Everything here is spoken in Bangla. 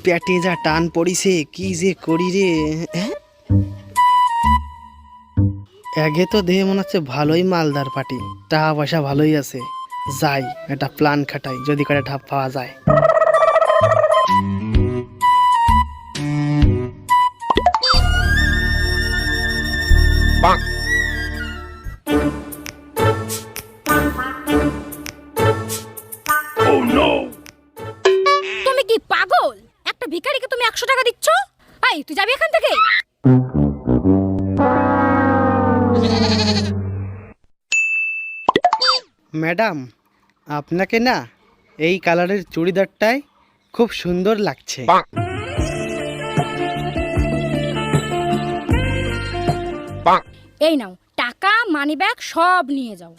পেটে যা টান পড়িছে, কি যে করি রে। আগে তো দেহে মনে হচ্ছে ভালোই মালদার পাটি, টাকা পয়সা ভালোই আছে। যাই একটা প্ল্যান খাটাই, যদি করে ঠাপ পাওয়া যায়। তুমি কি পাগল? একটা ভিখারিকে তুমি 100 টাকা দিচ্ছ? এই তুই যাবি এখান থেকে। ম্যাডাম, আপনাকে না এই কালারের চুড়িদারটাই খুব সুন্দর লাগছে। এই নাও টাকা, মানি ব্যাগ সব নিয়ে যাও।